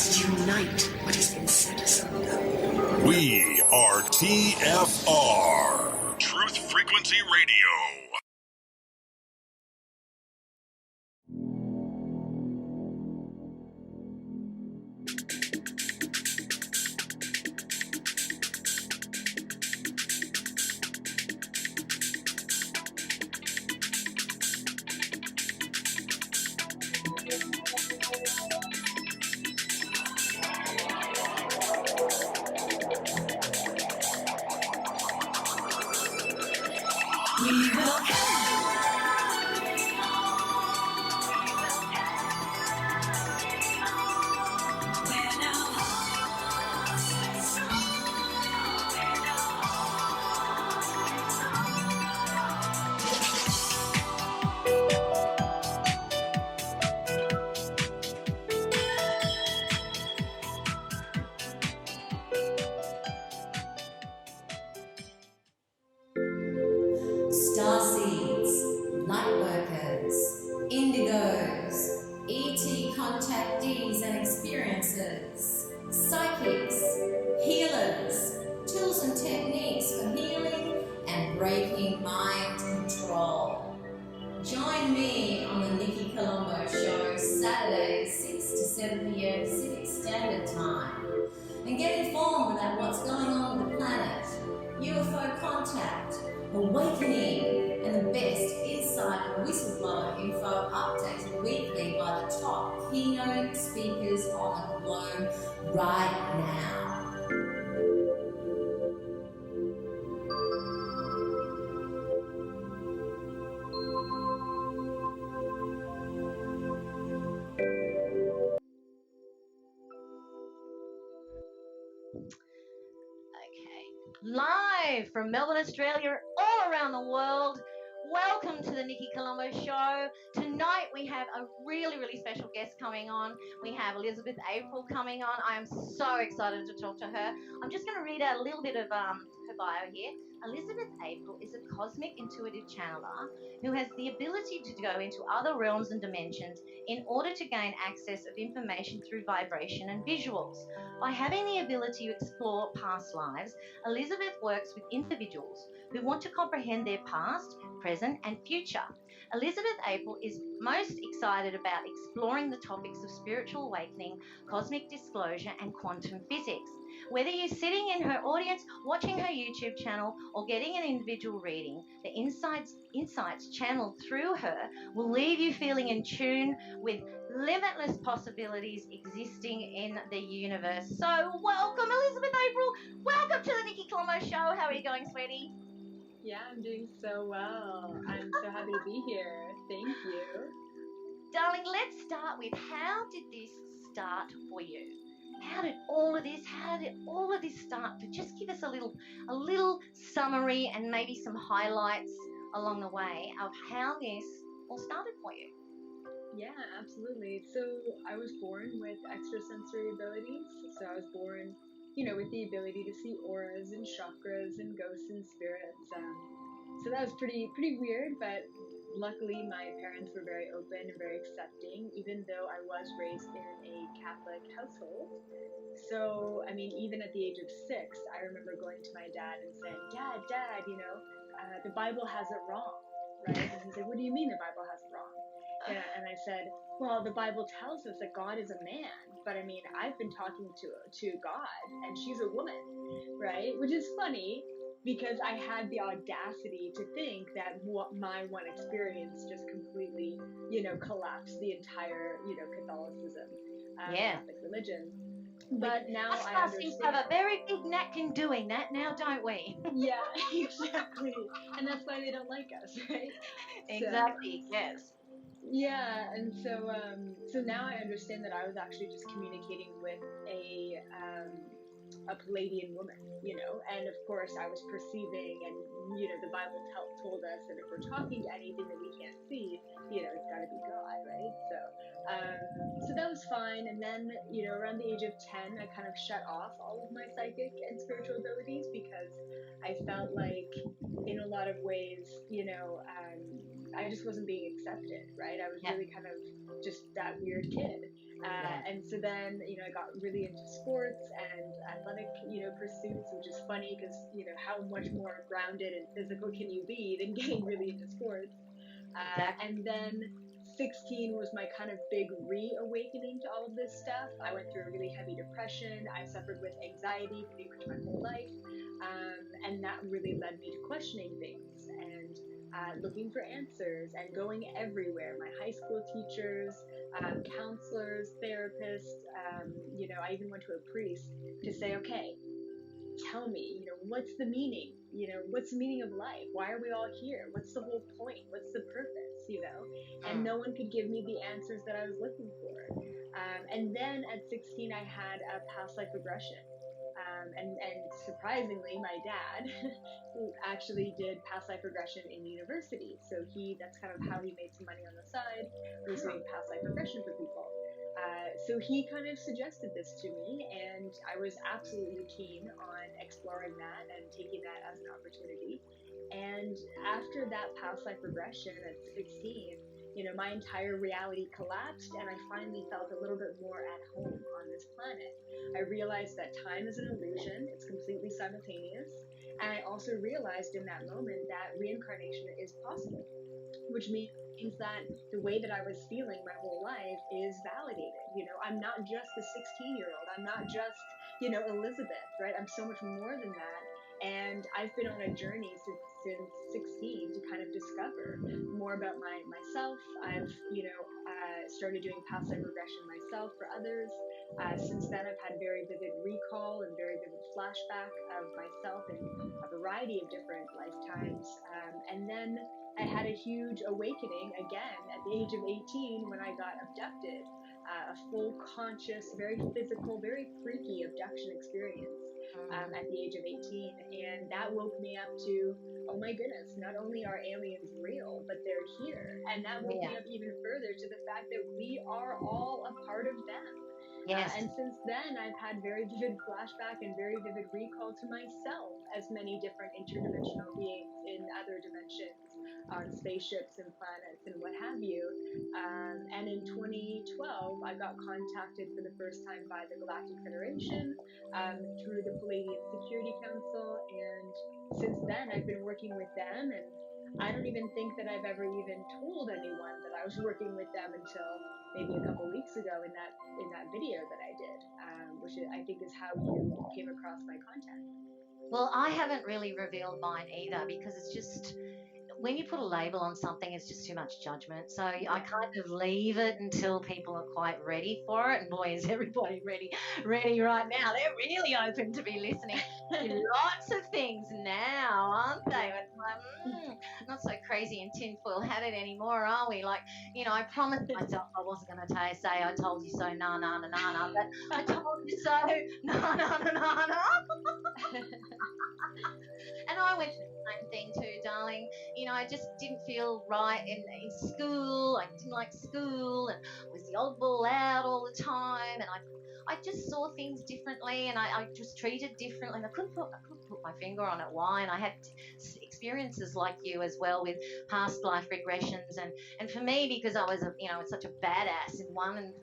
must unite what has been set asunder. We are TFR, Truth Frequency Radio. Starseeds, lightworkers, indigos, ET contactees and experiencers, psychics, healers, tools and techniques for healing and breaking mind control. Join me on the Nikki Colombo Show Saturdays 6 to 7 p.m. Pacific Standard Time and get informed about what's going on with the planet, UFO contact, awakening, and the best inside whistleblower info updated weekly by the top keynote speakers on the globe right now. Live from Melbourne, Australia, all around the world. Welcome to the Nikki Colombo Show. Tonight we have a really, really special guest coming on. We have Elizabeth April coming on. I am so excited to talk to her. I'm just going to read out a little bit of her bio here. Elizabeth April is a cosmic intuitive channeler who has the ability to go into other realms and dimensions in order to gain access of information through vibration and visuals. By having the ability to explore past lives, Elizabeth works with individuals who want to comprehend their past, present, and future. Elizabeth April is most excited about exploring the topics of spiritual awakening, cosmic disclosure, and quantum physics. Whether you're sitting in her audience, watching her YouTube channel, or getting an individual reading, the insights channeled through her will leave you feeling in tune with limitless possibilities existing in the universe. So welcome, Elizabeth April. Welcome to the Nikki Colombo Show. How are you going, sweetie? Yeah, I'm doing so well. I'm so happy to be here. Thank you. Darling, let's start with, how did this start for you? How did all of this start? To just give us a little summary and maybe some highlights along the way of how this all started for you. Yeah, absolutely. So I was born with extrasensory abilities. So I was born, with the ability to see auras and chakras and ghosts and spirits. So that was pretty weird, but luckily my parents were very open and very accepting, even though I was raised in a Catholic household. So, even at the age of 6, I remember going to my dad and saying, Dad, the Bible has it wrong, right? And he's like, what do you mean the Bible has it wrong? And I said, well, the Bible tells us that God is a man, but I've been talking to God, and she's a woman, right? Which is funny, because I had the audacity to think that my one experience just completely, collapsed the entire, Catholicism, Catholic religion. But now I understand. Seems to have a very big knack in doing that now, don't we? Yeah, exactly. And that's why they don't like us, right? Exactly, yes. Yeah, and so now I understand that I was actually just communicating with a Palladian woman, and of course I was perceiving, and the Bible told us that if we're talking to anything that we can't see, it's got to be God, right? So that was fine. fine. And then, around the age of 10, I kind of shut off all of my psychic and spiritual abilities because I felt like, in a lot of ways, I just wasn't being accepted, right? I was really kind of just that weird kid. And so then, I got really into sports and athletic, pursuits, which is funny because, how much more grounded and physical can you be than getting really into sports? And then 16 was my kind of big reawakening to all of this stuff. I went through a really heavy depression. I suffered with anxiety pretty much my whole life. And that really led me to questioning things and looking for answers and going everywhere. My high school teachers, counselors, therapists, I even went to a priest to say, okay, tell me, what's the meaning? What's the meaning of life? Why are we all here? What's the whole point? What's the purpose? And no one could give me the answers that I was looking for. And then at 16, I had a past life regression. And surprisingly, my dad actually did past life regression in university. So that's kind of how he made some money on the side, was doing past life regression for people. So he kind of suggested this to me, and I was absolutely keen on exploring that and taking that as an opportunity. And after that past life regression at 16, my entire reality collapsed, and I finally felt a little bit more at home on this planet. I realized that time is an illusion, it's completely simultaneous, and I also realized in that moment that reincarnation is possible, which means that the way that I was feeling my whole life is validated. I'm not just a 16-year-old. I'm not just, Elizabeth, right? I'm so much more than that. And I've been on a journey since 16 to kind of discover more about myself. I've, started doing past life regression myself for others. Since then, I've had very vivid recall and very vivid flashback of myself in a variety of different lifetimes. And then I had a huge awakening again at the age of 18 when I got abducted, a full conscious, very physical, very freaky abduction experience at the age of 18. And that woke me up to, oh my goodness, not only are aliens real, but they're here. And that woke me up even further to the fact that we are all a part of them. Yes. And since then, I've had very vivid flashback and very vivid recall to myself as many different interdimensional beings in other dimensions, on spaceships and planets and what have you. And in 2012, I got contacted for the first time by the Galactic Federation through the Palladian Security Council. And since then, I've been working with them, and I don't even think that I've ever even told anyone that I was working with them until maybe a couple weeks ago in that video that I did, which I think is how you came across my content. Well, I haven't really revealed mine either because it's just, when you put a label on something, it's just too much judgment. So I kind of leave it until people are quite ready for it. And boy, is everybody ready right now. They're really open to be listening to lots of things now, aren't they? It's like, not so crazy and tinfoil hatted anymore, are we? Like, I promised myself I wasn't going to say I told you so, nah, but I told you so, nah. And I went through the same thing too, darling. I just didn't feel right in school. I didn't like school, and I was the oddball out all the time, and I just saw things differently, and I just treated differently, and I couldn't put my finger on it why. And I had experiences like you as well with past life regressions, and for me, because I was such a badass in one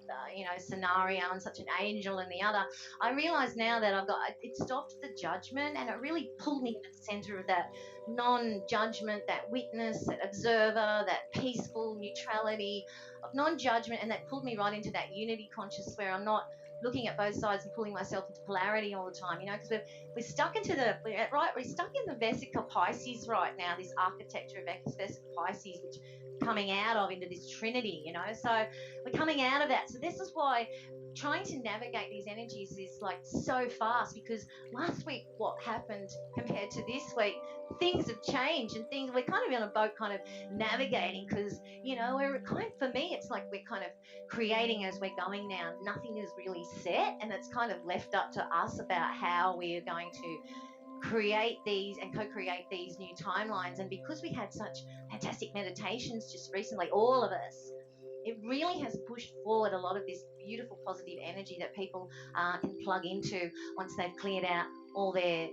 scenario and such an angel in the other, I realize now that it stopped the judgment, and it really pulled me to the center of that non-judgment, that witness, that observer, that peaceful neutrality of non-judgment, and that pulled me right into that unity conscious where I'm not looking at both sides and pulling myself into polarity all the time, because we're stuck into we're stuck in the Vesica Pisces right now, this architecture of Vesica Pisces, which coming out of into this trinity, so we're coming out of that. So this is why trying to navigate these energies is like so fast, because last week what happened compared to this week, things have changed, and we're kind of in a boat kind of navigating, because we're for me it's like we're kind of creating as we're going now. Nothing is really set, and it's kind of left up to us about how we are going to create these and co-create these new timelines. And because we had such fantastic meditations just recently, all of us, it really has pushed forward a lot of this beautiful positive energy that people can plug into once they've cleared out all their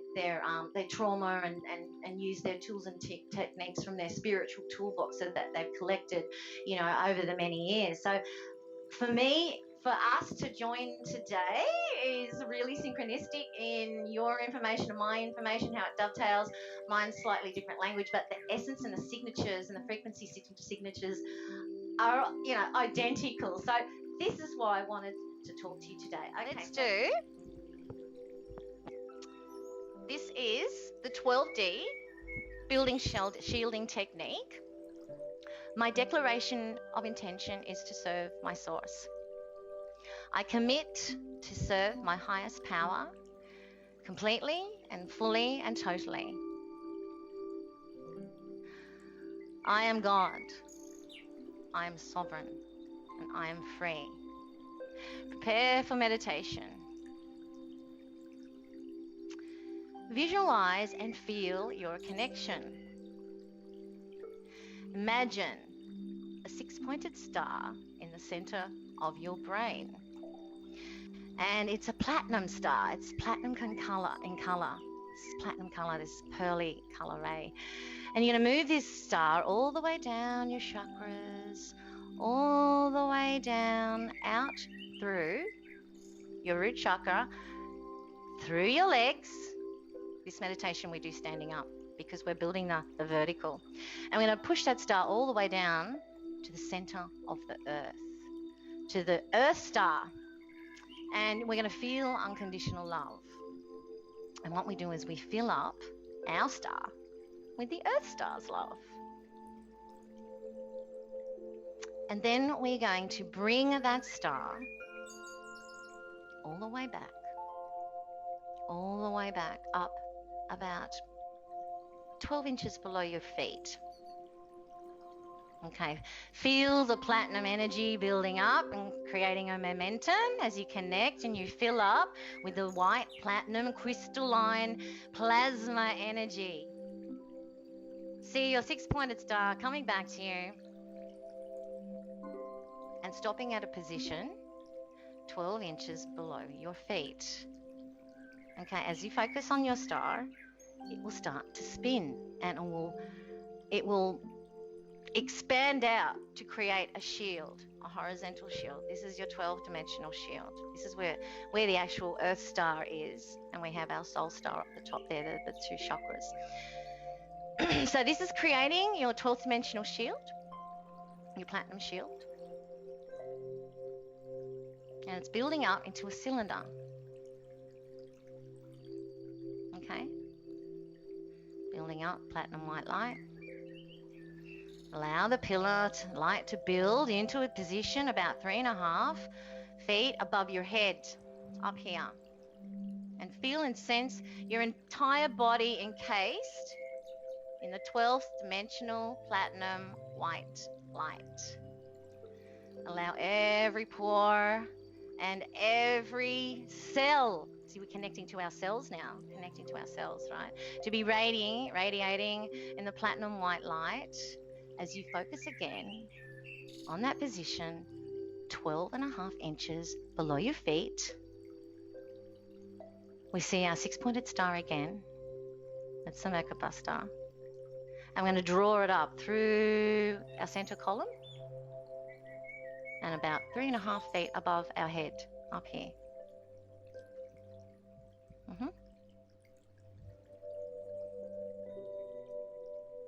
trauma and use their tools and techniques from their spiritual toolbox that they've collected, you know, over the many years. So for me, for us to join today is really synchronistic in your information and my information, how it dovetails. Mine's slightly different language, but the essence and the signatures and the frequency signatures are, you know, identical. So this is why I wanted to talk to you today. Okay, let's do. This is the 12D building shielding technique. My declaration of intention is to serve my source. I commit to serve my highest power completely and fully and totally. I am God. I am sovereign and I am free. Prepare for meditation. Visualize and feel your connection. Imagine a six-pointed star in the center of your brain. And it's a platinum star. It's platinum in color. This platinum color, this pearly color ray. And you're going to move this star all the way down your chakras, all the way down, out through your root chakra, through your legs. This meditation we do standing up because we're building the vertical. And we're going to push that star all the way down to the center of the earth, to the earth star. And we're going to feel unconditional love. And what we do is we fill up our star with the earth star's love. And then we're going to bring that star all the way back up about 12 inches below your feet. Okay, feel the platinum energy building up and creating a momentum as you connect and you fill up with the white platinum crystalline plasma energy. See your six-pointed star coming back to you and stopping at a position 12 inches below your feet. Okay, as you focus on your star, it will start to spin and it will expand out to create a shield, a horizontal shield. This is your 12-dimensional shield. This is where the actual earth star is, and we have our soul star up the top there, the two chakras. So this is creating your 12th dimensional shield, your platinum shield. And it's building up into a cylinder. Okay? Building up platinum white light. Allow the pillar light to build into a position about 3.5 feet above your head, up here. And feel and sense your entire body encased in the 12th dimensional platinum white light. Allow every pore and every cell, see, we're connecting to our cells now, right? To be radiating in the platinum white light. As you focus again on that position, 12.5 inches below your feet, we see our six-pointed star again. That's the Merkaba star. I'm going to draw it up through our center column and about 3.5 feet above our head, up here.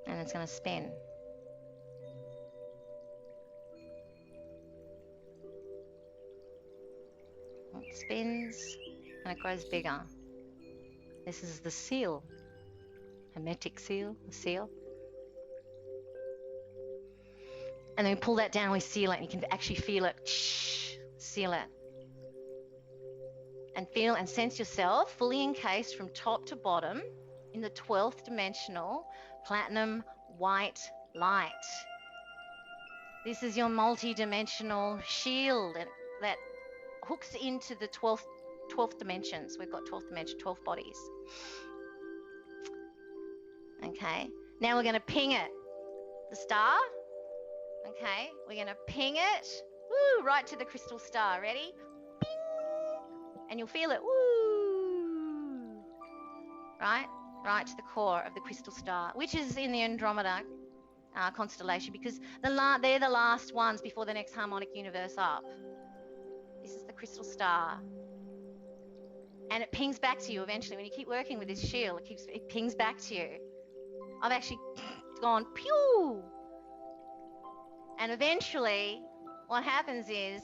And it's going to spin. It spins and it grows bigger. This is the seal, hermetic seal, the seal. And then we pull that down, we seal it, and you can actually feel it, seal it. And feel and sense yourself fully encased from top to bottom in the 12th dimensional platinum white light. This is your multi-dimensional shield that hooks into the 12th dimensions. We've got 12th dimension, 12 bodies. Okay, now we're going to ping it. The star, okay, we're going to ping it Woo, right to the crystal star. Ready? Bing. And you'll feel it. Woo. Right to the core of the crystal star, which is in the Andromeda constellation, because they're the last ones before the next harmonic universe up. This is the crystal star. And it pings back to you eventually. When you keep working with this shield, it pings back to you. I've actually gone pew. And eventually what happens is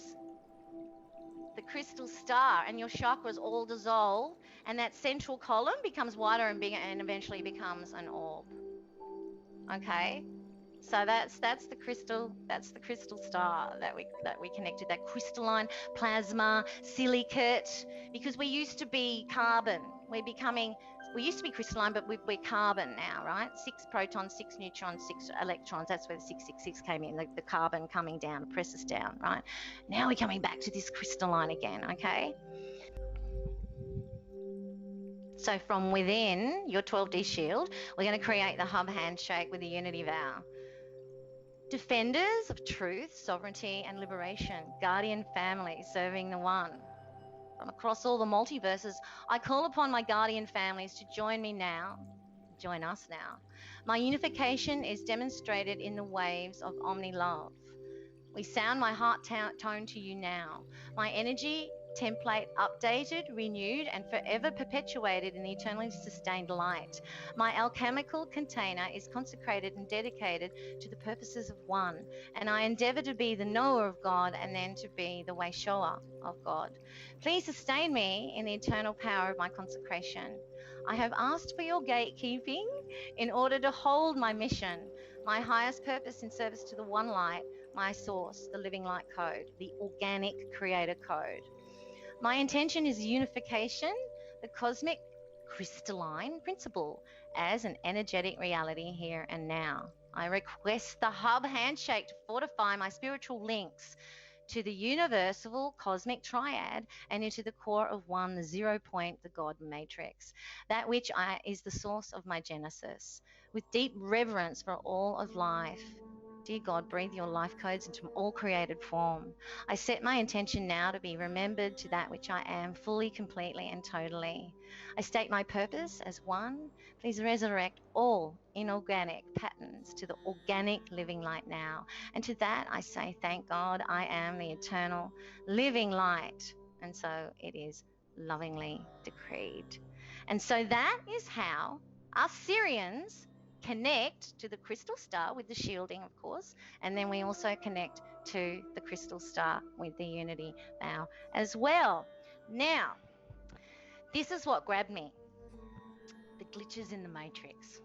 the crystal star and your chakras all dissolve, and that central column becomes wider and bigger and eventually becomes an orb. Okay? So that's the crystal star that we connected, that crystalline plasma silicate, because we used to be carbon. We used to be crystalline, but we're carbon now, right? 6 protons, 6 neutrons, 6 electrons. That's where the 666 came in, the carbon coming down to press us down, right? Now we're coming back to this crystalline again, okay? So from within your 12D shield, we're going to create the hub handshake with the unity vow. Defenders of truth, sovereignty, and liberation, guardian families serving the one. From across all the multiverses, I call upon my guardian families to join me now, join us now. My unification is demonstrated in the waves of omni-love. We sound my heart tone to you now. My energy template updated, renewed, and forever perpetuated in the eternally sustained light. My alchemical container is consecrated and dedicated to the purposes of one, and I endeavor to be the knower of God and then to be the way shower of God. Please sustain me in the eternal power of my consecration. I have asked for your gatekeeping in order to hold my mission, my highest purpose in service to the one light, my source, the living light code, the organic creator code. My intention is unification, the cosmic crystalline principle, as an energetic reality here and now. I request the hub handshake to fortify my spiritual links to the universal cosmic triad and into the core of one, the 0 point, the God matrix, that which is the source of my genesis. With deep reverence for all of life, dear God, breathe your life codes into all created form. I set my intention now to be remembered to that which I am fully, completely, and totally. I state my purpose as one. Please resurrect all inorganic patterns to the organic living light now. And to that I say, thank God, I am the eternal living light. And so it is lovingly decreed. And so that is how us Syrians connect to the crystal star with the shielding, of course, and then we also connect to the crystal star with the unity vow as well. Now, this is what grabbed me. The glitches in the matrix.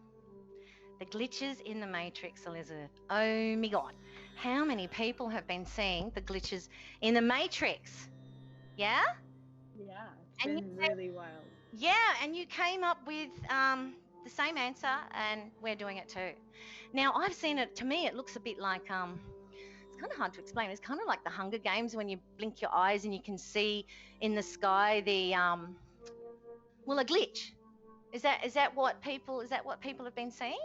The glitches in the matrix, Elizabeth. Oh my God. How many people have been seeing the glitches in the matrix? Yeah? Yeah, it's been really wild. Yeah, and you came up with the same answer, and we're doing it too. Now, I've seen it. To me, it looks a bit like it's kind of hard to explain. It's kind of like the Hunger Games when you blink your eyes and you can see in the sky the a glitch. Is that what people have been seeing?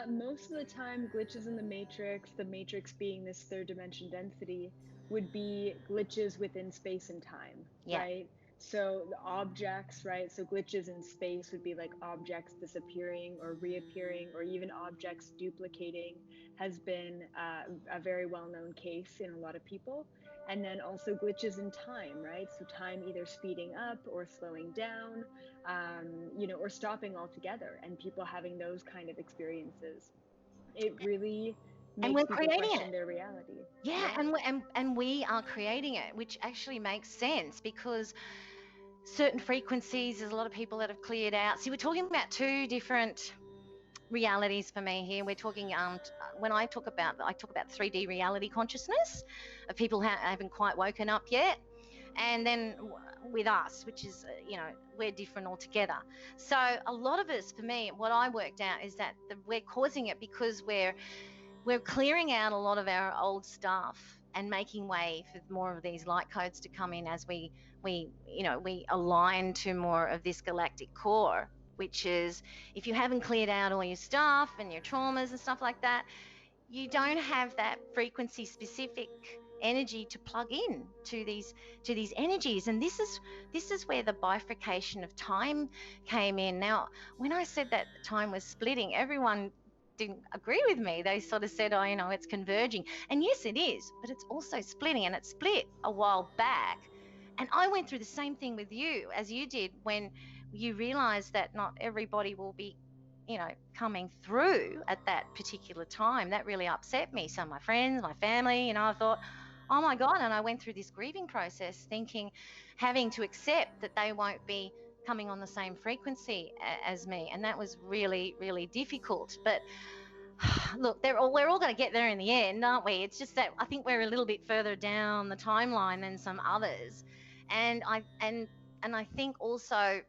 Most of the time, glitches in the matrix being this third dimension density, would be glitches within space and time, right? So the objects, right? So glitches in space would be like objects disappearing or reappearing, or even objects duplicating, has been a very well-known case in a lot of people. And then also glitches in time, right? So time either speeding up or slowing down, or stopping altogether, and people having those kind of experiences. It really makes people question their reality. Yeah, and we are creating it, which actually makes sense, because certain frequencies, there's a lot of people that have cleared out. See, we're talking about two different realities for me here. We're talking when I talk about 3D reality consciousness of people who haven't quite woken up yet, and then with us, which is we're different altogether. So a lot of us, for me, what I worked out is that we're causing it because we're clearing out a lot of our old stuff and making way for more of these light codes to come in as we align to more of this galactic core, which is, if you haven't cleared out all your stuff and your traumas and stuff like that, you don't have that frequency specific energy to plug in to these energies. And this is where the bifurcation of time came in. Now, when I said that time was splitting, everyone didn't agree with me. They sort of said, oh, you know, it's converging. And yes, it is, but it's also splitting, and it split a while back. And I went through the same thing with you as you did when you realized that not everybody will be, you know, coming through at that particular time. That really upset me. So my friends, my family, you know, I thought, oh my God. And I went through this grieving process thinking, having to accept that they won't be coming on the same frequency as me. And that was really, really difficult. But look, we're all going to get there in the end, aren't we? It's just that I think we're a little bit further down the timeline than some others. And I think also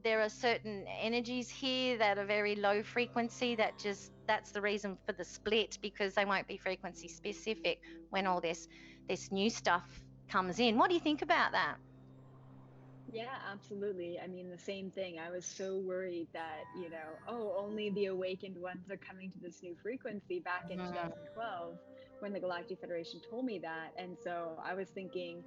there are certain energies here that are very low frequency that's the reason for the split, because they won't be frequency specific when all this new stuff comes in. What do you think about that? Yeah, absolutely. I mean, the same thing. I was so worried that, you know, oh, only the awakened ones are coming to this new frequency back in 2012 when the Galactic Federation told me that. And so I was thinking,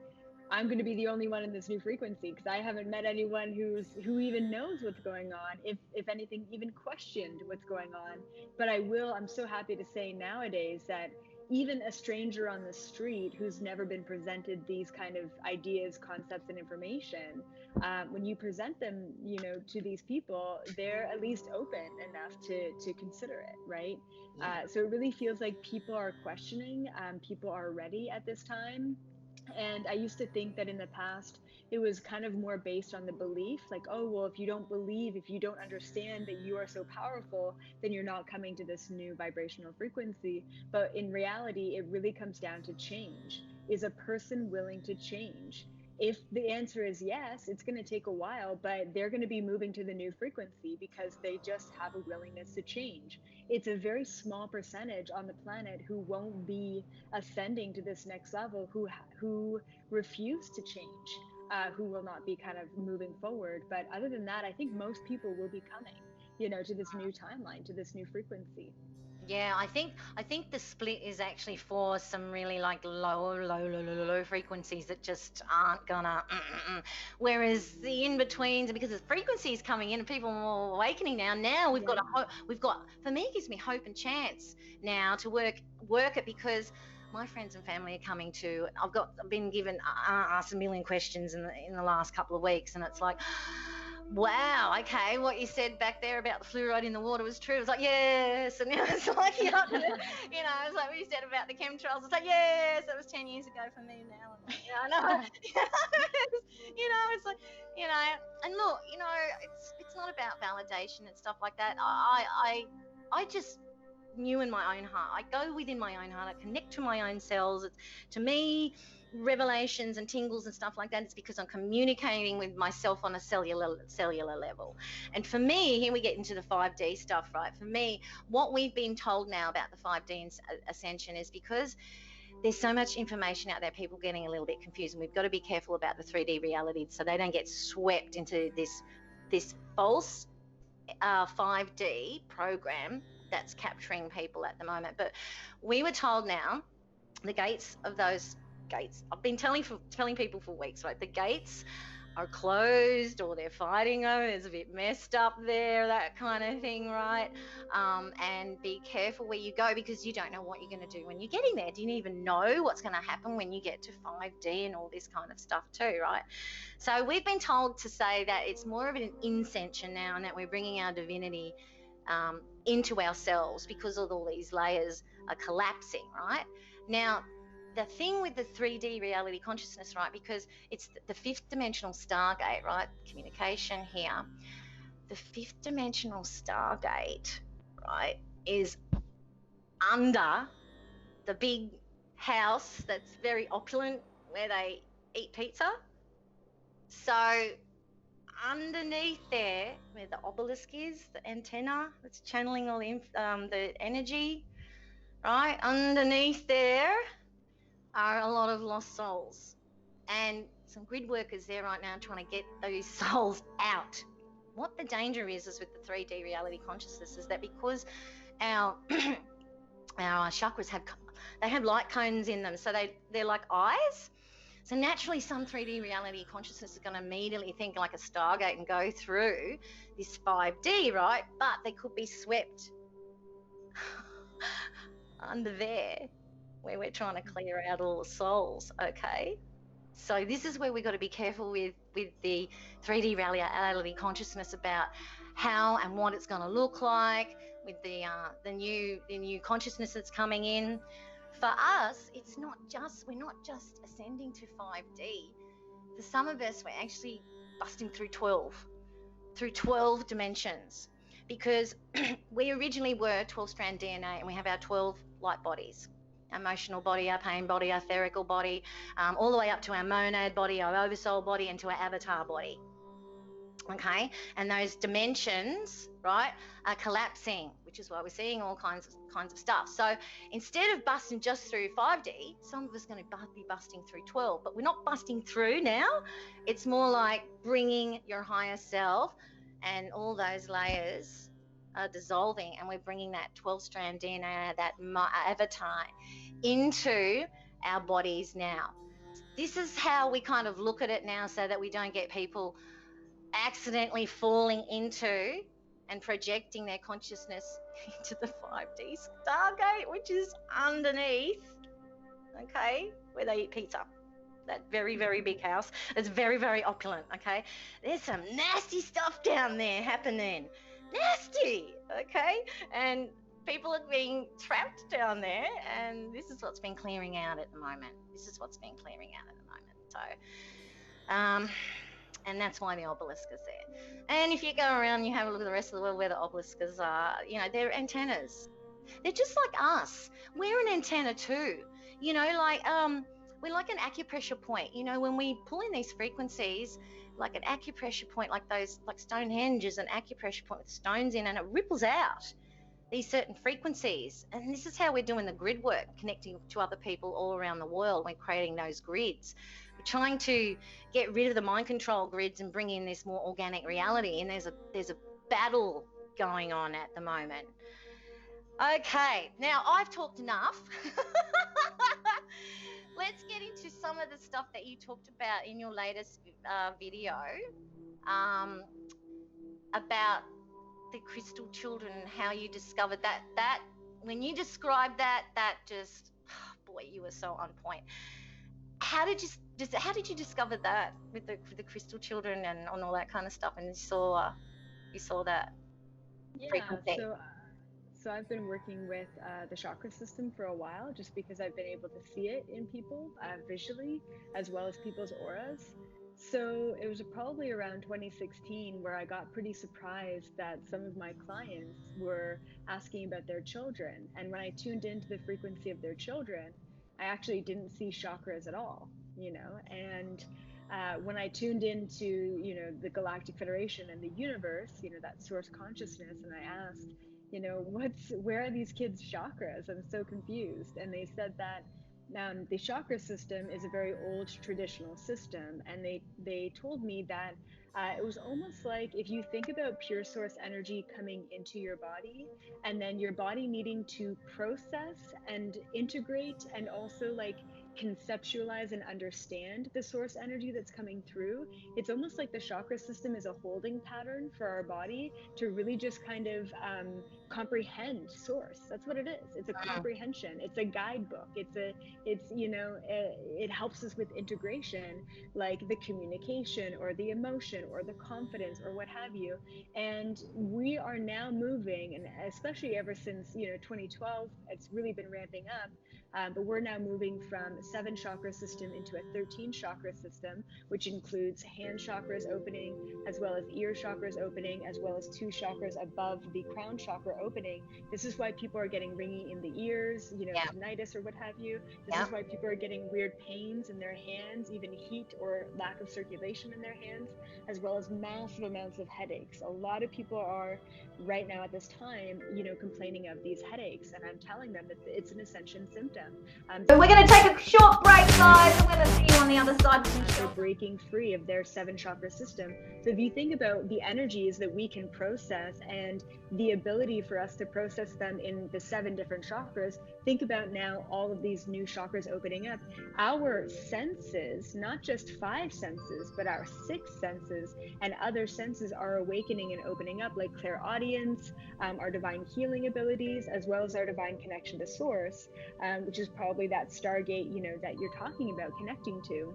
I'm going to be the only one in this new frequency because I haven't met anyone who even knows what's going on, if anything, even questioned what's going on. But I'm so happy to say nowadays that even a stranger on the street who's never been presented these kind of ideas, concepts, and information, when you present them, you know, to these people, they're at least open enough to consider it, right? So it really feels like people are questioning, people are ready at this time. And I used to think that in the past, it was kind of more based on the belief, like, oh, well, if you don't believe, if you don't understand that you are so powerful, then you're not coming to this new vibrational frequency. But in reality, it really comes down to change. Is a person willing to change? If the answer is yes, it's going to take a while, but they're going to be moving to the new frequency because they just have a willingness to change. It's a very small percentage on the planet who won't be ascending to this next level, who refuse to change, who will not be kind of moving forward. But other than that, I think most people will be coming, you know, to this new timeline, to this new frequency. Yeah, I think the split is actually for some really like low frequencies that just aren't gonna. Whereas the in betweens, because the frequencies coming in and people are more awakening now. Now we've got for me, it gives me hope and chance now to work it, because my friends and family are coming to. I've been given asked a million questions in the last couple of weeks, and it's like, wow, okay, what you said back there about the fluoride in the water was true. It was like, yes. And it's like, you know, it's like what you said about the chemtrails. It's like, yes, that was 10 years ago for me now. And like, yeah, I know. It's like, and look, it's not about validation and stuff like that. I just knew in my own heart. I go within my own heart. I connect to my own cells. It's, to me, revelations and tingles and stuff like that, it's because I'm communicating with myself on a cellular level. And for me, here we get into the 5D stuff, right? For me, what we've been told now about the 5D ascension is because there's so much information out there, people getting a little bit confused, and we've got to be careful about the 3D reality so they don't get swept into this false 5D program that's capturing people at the moment. But we were told now the gates of those gates, I've been telling people for weeks, right? The gates are closed, or they're fighting over, it's a bit messed up there, that kind of thing, right? And be careful where you go, because you don't know what you're going to do when you're getting there. Do you even know what's going to happen when you get to 5D and all this kind of stuff too, right? So we've been told to say that it's more of an ascension now, and that we're bringing our divinity into ourselves because of all these layers are collapsing, right? Now, the thing with the 3D reality consciousness, right, because it's the fifth dimensional stargate, right, communication here, the fifth dimensional stargate, right, is under the big house that's very opulent where they eat pizza. So underneath there, where the obelisk is, the antenna that's channeling all the energy, right, underneath there are a lot of lost souls, and some grid workers there right now trying to get those souls out. What the danger is with the 3D reality consciousness is that because our our chakras have light cones in them, so they're like eyes. So naturally, some 3D reality consciousness is going to immediately think like a Stargate and go through this 5D, right? But they could be swept under there, where we're trying to clear out all the souls, okay? So this is where we've got to be careful with the 3D reality consciousness about how and what it's going to look like with the new consciousness that's coming in. For us, we're not just ascending to 5D. For some of us, we're actually busting through 12 dimensions, because we originally were 12-strand DNA, and we have our 12 light bodies. Our emotional body, our pain body, our etherical body, all the way up to our monad body, our oversoul body, and to our avatar body. Okay, and those dimensions, right, are collapsing, which is why we're seeing all kinds of stuff. So instead of busting just through 5D, some of us are going to be busting through 12, but we're not busting through now. It's more like bringing your higher self, and all those layers are dissolving, and we're bringing that 12-strand DNA, that avatar, into our bodies now. This is how we kind of look at it now, so that we don't get people accidentally falling into and projecting their consciousness into the 5D Stargate, which is underneath, okay, where they eat pizza. That very, very big house. It's very, very opulent, okay? There's some nasty stuff down there happening. Nasty, okay? And people are being trapped down there, and this is what's been clearing out at the moment. So, and that's why the obelisk is there. And if you go around and you have a look at the rest of the world where the obelisks are, they're antennas. They're just like us. We're an antenna too. We're like an acupressure point. When we pull in these frequencies, like an acupressure point, like Stonehenge is an acupressure point with stones in, and it ripples out these certain frequencies. And this is how we're doing the grid work, connecting to other people all around the world. We're creating those grids. We're trying to get rid of the mind control grids and bring in this more organic reality. And there's a battle going on at the moment. Okay, now I've talked enough. Let's get into some of the stuff that you talked about in your latest video about the crystal children and how you discovered that when you described that just, boy, you were so on point. How did you discover that with the crystal children and all that kind of stuff, and you saw that frequency? So I've been working with the chakra system for a while, just because I've been able to see it in people visually, as well as people's auras. So it was probably around 2016 where I got pretty surprised that some of my clients were asking about their children. And when I tuned into the frequency of their children, I actually didn't see chakras at all, and when I tuned into, the Galactic Federation and the universe, that source consciousness, and I asked, where are these kids' chakras? I'm so confused. And they said that the chakra system is a very old traditional system, and they told me that it was almost like if you think about pure source energy coming into your body, and then your body needing to process and integrate and also conceptualize and understand the source energy that's coming through. It's almost like the chakra system is a holding pattern for our body to really just kind of comprehend source. That's what it is. It's a comprehension. It's a guidebook. It helps us with integration, like the communication or the emotion or the confidence or what have you. And we are now moving, and especially ever since 2012, it's really been ramping up. But we're now moving from 7 chakra system into a 13 chakra system, which includes hand chakras opening, as well as ear chakras opening, as well as 2 chakras above the crown chakra opening. This is why people are getting ringing in the ears, tinnitus or what have you. This is why people are getting weird pains in their hands, even heat or lack of circulation in their hands, as well as massive amounts of headaches. A lot of people are right now at this time, complaining of these headaches, and I'm telling them that it's an ascension symptom. system. So we're going to take a short break, guys. I'm going to see you on the other side. They're breaking free of their 7-chakra system. So if you think about the energies that we can process and the ability for us to process them in the 7 different chakras, think about now all of these new chakras opening up. Our senses, not just 5 senses, but our 6 senses and other senses are awakening and opening up, like clairaudience, our divine healing abilities, as well as our divine connection to source, which is probably that stargate, that you're talking about connecting to.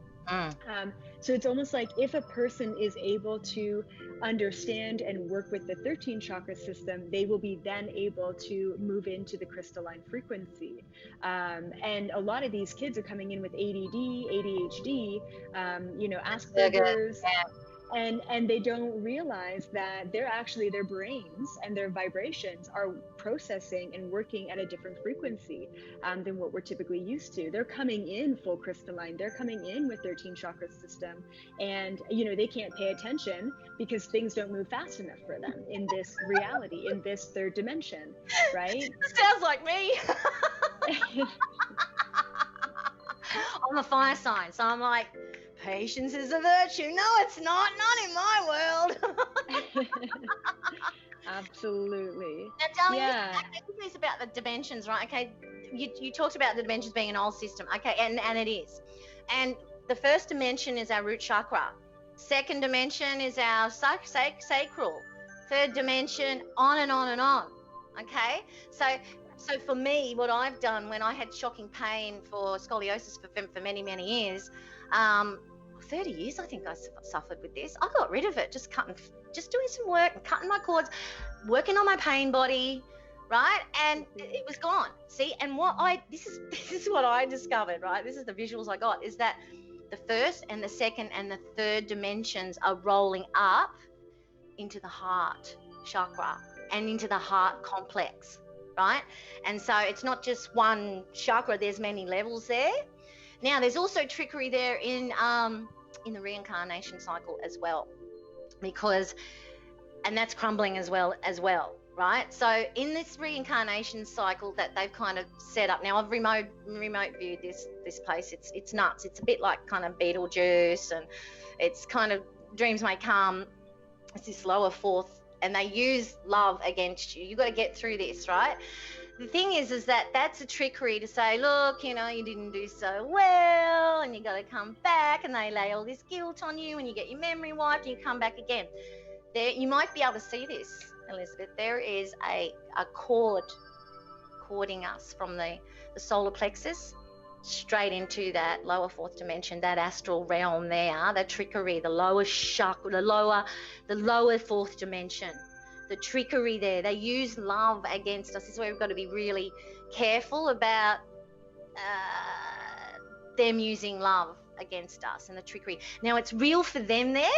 So it's almost like if a person is able to understand and work with the 13 chakra system, they will be then able to move into the crystalline frequency. And a lot of these kids are coming in with ADD, ADHD, Asperger's. And they don't realize that their brains and their vibrations are processing and working at a different frequency than what we're typically used to. They're coming in full crystalline. They're coming in with 13 chakra system, and they can't pay attention because things don't move fast enough for them in this reality, in this third dimension, right? Sounds like me. I'm a fire sign, so I'm like, patience is a virtue. No, it's not in my world. Absolutely. Now, darling, Yeah. this is about the dimensions, right? Okay, you talked about the dimensions being an old system. Okay, and it is. And the first dimension is our root chakra. Second dimension is our sacral. Third dimension, on and on and on. Okay, so for me, what I've done when I had shocking pain for scoliosis for many, many years, 30 years I think I suffered with this. I got rid of it, just doing some work and cutting my cords, working on my pain body, right? And it was gone. See, and this is what I discovered, right? This is the visuals I got, is that the first and the second and the third dimensions are rolling up into the heart chakra and into the heart complex, right? And so it's not just one chakra, there's many levels there. Now there's also trickery there in the reincarnation cycle as well, and that's crumbling as well, right? So in this reincarnation cycle that they've kind of set up now, I've remote viewed this place. It's nuts. It's a bit like kind of Beetlejuice, and it's kind of dreams may come. It's this lower fourth, and they use love against you. You've got to get through this, right? The thing is that that's a trickery to say, look, you didn't do so well, and you got to come back, and they lay all this guilt on you, and you get your memory wiped, and you come back again. There, you might be able to see this, Elizabeth. There is a cord cording us from the solar plexus straight into that lower fourth dimension, that astral realm there, that trickery, the lower chakra, the lower fourth dimension. The trickery there, they use love against us. This is where we've got to be really careful about them using love against us and the trickery. Now, it's real for them there.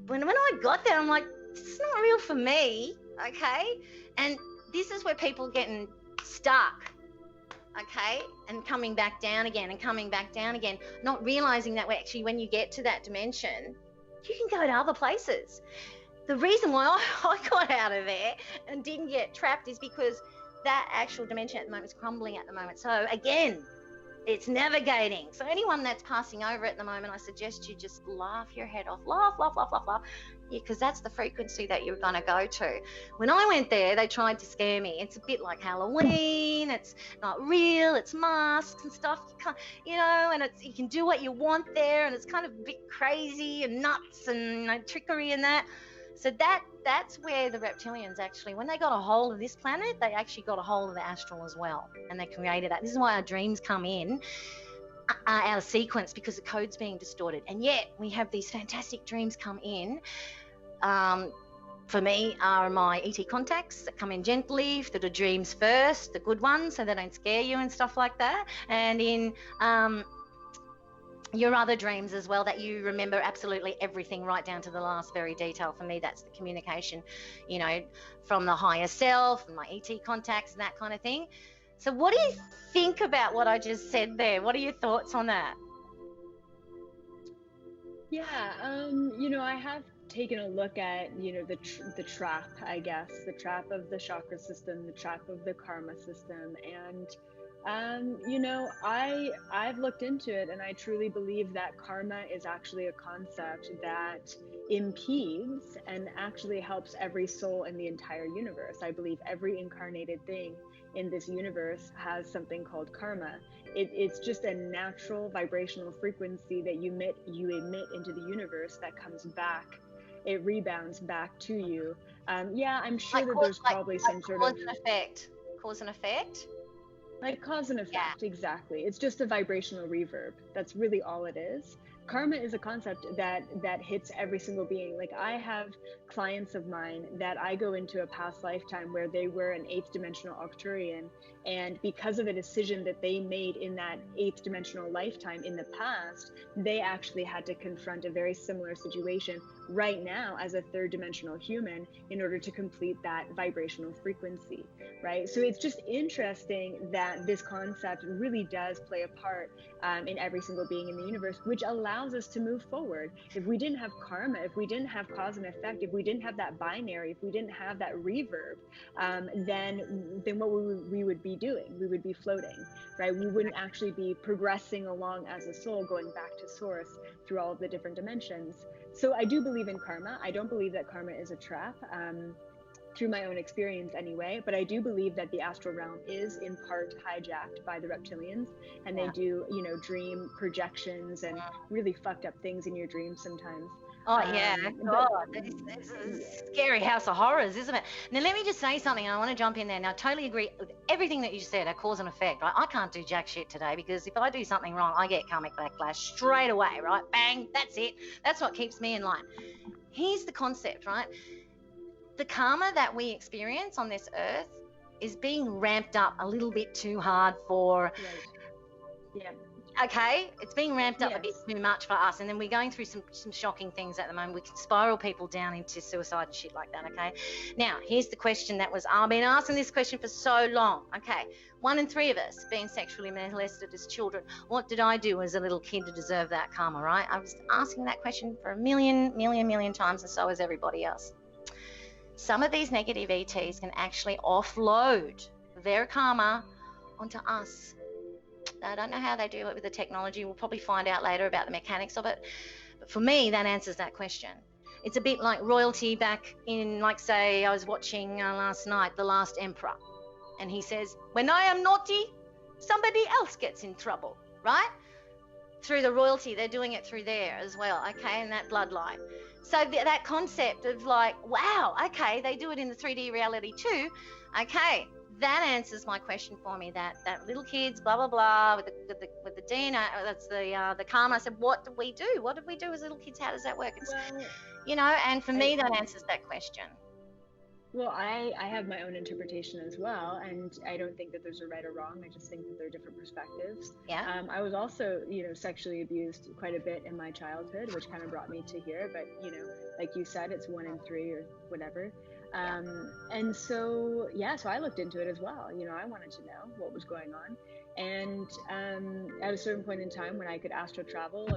When I got there, I'm like, this is not real for me, okay? And this is where people are getting stuck, okay? And coming back down again and coming back down again, not realizing that actually when you get to that dimension, you can go to other places. The reason why I got out of there and didn't get trapped is because that actual dimension at the moment is crumbling at the moment. So again, it's navigating. So anyone that's passing over at the moment, I suggest you just laugh your head off. Laugh. Yeah, because that's the frequency that you're going to go to. When I went there, they tried to scare me. It's a bit like Halloween. It's not real. It's masks and stuff. You can't, and you can do what you want there, and it's kind of a bit crazy and nuts and trickery and that. So that's where the reptilians actually, when they got a hold of this planet, they actually got a hold of the astral as well, and they created that. This is why our dreams come in out of sequence, because the code's being distorted. And yet we have these fantastic dreams come in. For me, are my ET contacts that come in gently, that are dreams first, the good ones, so they don't scare you and stuff like that. And in your other dreams as well, that you remember absolutely everything right down to the last very detail. For me, that's the communication, from the higher self and my ET contacts and that kind of thing. So what do you think about what I just said there? What are your thoughts on that? Yeah, I have taken a look at, the trap, I guess, the trap of the chakra system, the trap of the karma system. And You know, I've looked into it, and I truly believe that karma is actually a concept that impedes and actually helps every soul in the entire universe. I believe every incarnated thing in this universe has something called karma. It's just a natural vibrational frequency that you emit into the universe that comes back. It rebounds back to you. Yeah, I'm sure that there's probably some sort of cause and effect. Cause and effect. like cause and Yeah. effect, exactly. It's just a vibrational reverb. That's really all it is. Karma is a concept that hits every single being. Like, I have clients of mine that I go into a past lifetime where they were an eighth dimensional Arcturian, and because of a decision that they made in that eighth dimensional lifetime in the past, they actually had to confront a very similar situation right now as a third dimensional human in order to complete that vibrational frequency, right? So it's just interesting that this concept really does play a part in every single being in the universe, which allows us to move forward. If we didn't have karma, if we didn't have cause and effect, if we didn't have that binary, if we didn't have that reverb, then what we would be doing? We would be floating, right? We wouldn't actually be progressing along as a soul, going back to source through all of the different dimensions. So I do believe in karma. I don't believe that karma is a trap. Through my own experience anyway, but I do believe that the astral realm is in part hijacked by the reptilians, and they do, you know, dream projections and really fucked up things in your dreams sometimes. Oh, yeah. God, it's a scary house of horrors, isn't it? Now, let me just say something. I want to jump in there. Now, I totally agree with everything that you said, cause and effect, right? I can't do jack shit today because if I do something wrong, I get karmic backlash straight away, right? Bang, that's it. That's what keeps me in line. Here's the concept, right? The karma that we experience on this earth is being ramped up a little bit too hard for... Right. Yeah. Okay, it's being ramped up a bit too much for us, and then we're going through some shocking things at the moment. We can spiral people down into suicide and shit like that, okay? Now, here's the question that was... I've been asking this question for so long, okay? 1 in 3 of us being sexually molested as children. What did I do as a little kid to deserve that karma, right? I was asking that question for a million times, and so is everybody else. Some of these negative ETs can actually offload their karma onto us. Now, I don't know how they do it with the technology. We'll probably find out later about the mechanics of it. But for me, that answers that question. It's a bit like royalty back in, like, say, I was watching last night, The Last Emperor. And he says, when I am naughty, somebody else gets in trouble, right? Through the royalty, they're doing it through there as well, okay, in that bloodline. So that concept of like, wow, okay, they do it in the 3D reality too. Okay, that answers my question for me. That little kids, blah blah blah, with the DNA, that's the karma. I said, what do we do? What did we do as little kids? How does that work? It's, you know, and for me, that answers that question. Well, I have my own interpretation as well, and I don't think that there's a right or wrong. I just think that there are different perspectives. Yeah. I was also, you know, sexually abused quite a bit in my childhood, which kind of brought me to here. But, you know, like you said, it's 1 in 3 or whatever. And so, so I looked into it as well. You know, I wanted to know what was going on. And at a certain point in time when I could astral travel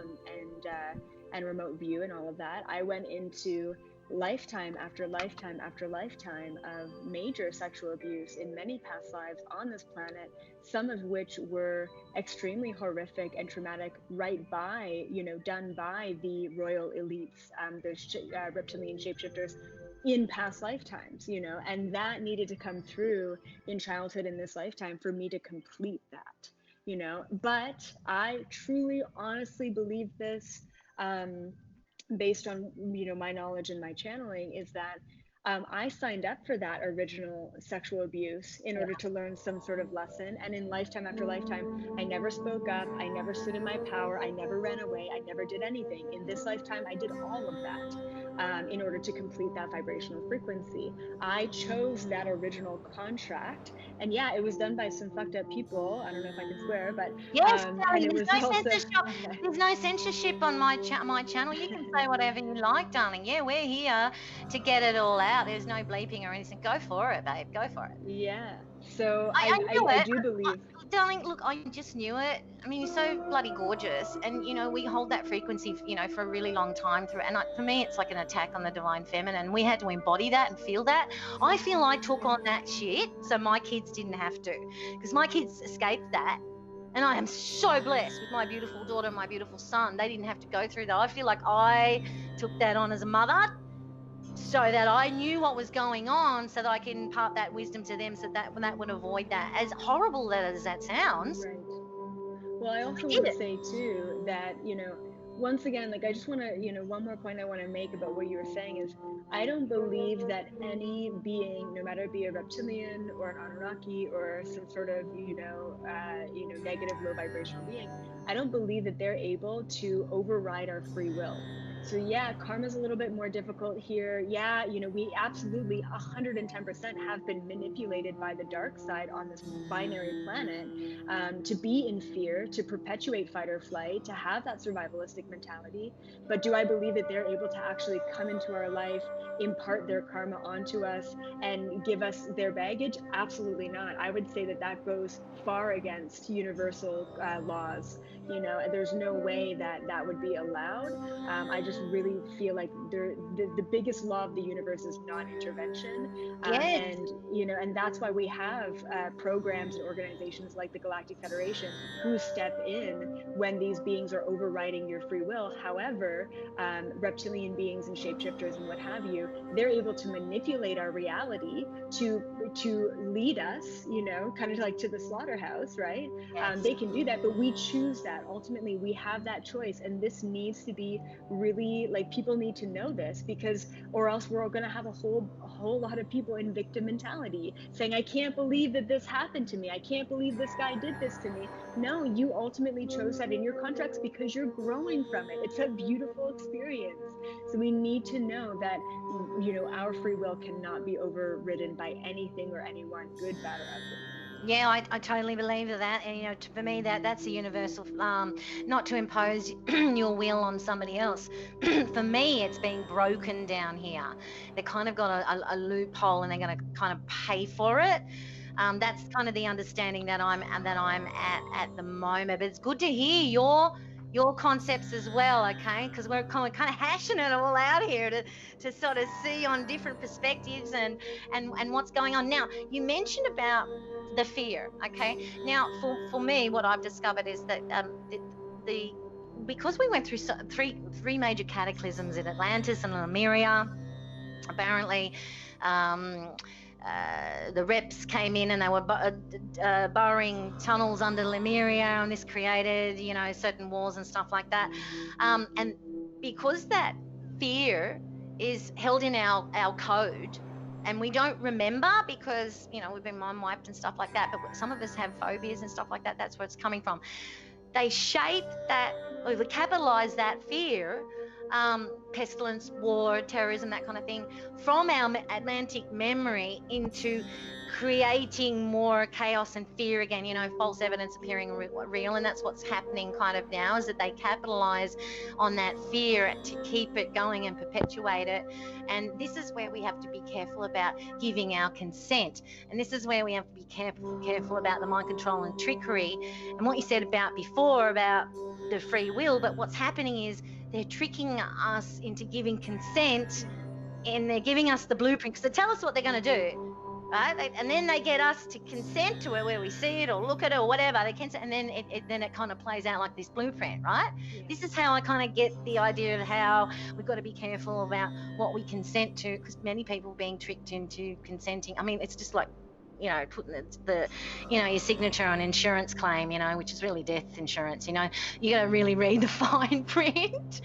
and remote view and all of that, I went into lifetime after lifetime after lifetime of major sexual abuse in many past lives on this planet, some of which were extremely horrific and traumatic, done by the royal elites, those reptilian shapeshifters in past lifetimes, you know, and that needed to come through in childhood in this lifetime for me to complete that, you know. But I truly, honestly believe this, based on, you know, my knowledge and my channeling, is that I signed up for that original sexual abuse in order to learn some sort of lesson. And in lifetime after lifetime, I never spoke up. I never stood in my power. I never ran away. I never did anything. In this lifetime, I did all of that in order to complete that vibrational frequency. I chose that original contract. And yeah, it was done by some fucked up people. I don't know if I can swear, but yes, and darling, it there's was no also censorship. There's no censorship on my channel. You can say whatever you like, darling. Yeah, we're here to get it all out. There's no bleeping or anything. Go for it, babe. Go for it. Yeah. So I I do believe. darling, look, I just knew it. I mean, you're so bloody gorgeous, and we hold that frequency, for a really long time through. And for me, it's like an attack on the divine feminine. We had to embody that and feel that. I feel I took on that shit, so my kids didn't have to, because my kids escaped that. And I am so blessed with my beautiful daughter and my beautiful son. They didn't have to go through that. I feel like I took that on as a mother, so that I knew what was going on, so that I can impart that wisdom to them, so that would avoid that. As horrible as that sounds. Right. Well, I also I want did to it. say too that, once again, like I just want to, one more point I want to make about what you were saying is I don't believe that any being, no matter it be a reptilian or an Anunnaki or some sort of, negative low vibrational being, I don't believe that they're able to override our free will. So yeah, karma's a little bit more difficult here. Yeah, we absolutely 110% have been manipulated by the dark side on this binary planet, to be in fear, to perpetuate fight or flight, to have that survivalistic mentality. But do I believe that they're able to actually come into our life, impart their karma onto us, and give us their baggage? Absolutely not. I would say that that goes far against universal laws. There's no way that that would be allowed. I just really feel like the biggest law of the universe is non-intervention, Yes. and that's why we have programs and organizations like the Galactic Federation who step in when these beings are overriding your free will. However, reptilian beings and shapeshifters and what have you, they're able to manipulate our reality to lead us, kind of like to the slaughterhouse, right? Yes. They can do that, but we choose that. Ultimately, we have that choice, and this needs to be really, like, people need to know this, because or else we're going to have a whole lot of people in victim mentality saying, I can't believe that this happened to me, I can't believe this guy did this to me. No, you ultimately chose that in your contracts because you're growing from it. It's a beautiful experience. So we need to know that our free will cannot be overridden by anything or anyone, good, bad, or ugly. Yeah, I totally believe that. And for me, that's a universal, not to impose your will on somebody else. For me, it's being broken down here. They kind of got a loophole, and they're going to kind of pay for it. That's kind of the understanding that I'm at the moment. But it's good to hear your concepts as well, okay? Because we're kind of hashing it all out here to sort of see on different perspectives and what's going on. Now, you mentioned about the fear, okay? Now, for me, what I've discovered is that the because we went through three major cataclysms in Atlantis and Lemuria, apparently. The reps came in and they were burrowing tunnels under Lemuria, and this created, certain wars and stuff like that. And because that fear is held in our code, and we don't remember because, we've been mind wiped and stuff like that, but some of us have phobias and stuff like that. That's where it's coming from. They shape that, or they capitalize that fear, pestilence, war, terrorism, that kind of thing, from our Atlantic memory into creating more chaos and fear again, false evidence appearing real. And that's what's happening kind of now, is that they capitalize on that fear to keep it going and perpetuate it. And this is where we have to be careful about giving our consent. And this is where we have to be careful about the mind control and trickery, and what you said about before about the free will. But what's happening is they're tricking us into giving consent, and they're giving us the blueprint, because they tell us what they're going to do, right? And then they get us to consent to it, where we see it or look at it or whatever. They consent, and then it kind of plays out like this blueprint, right? Yeah. This is how I kind of get the idea of how we've got to be careful about what we consent to, because many people being tricked into consenting. I mean, it's just like, putting the your signature on insurance claim, which is really death insurance. You got to really read the fine print,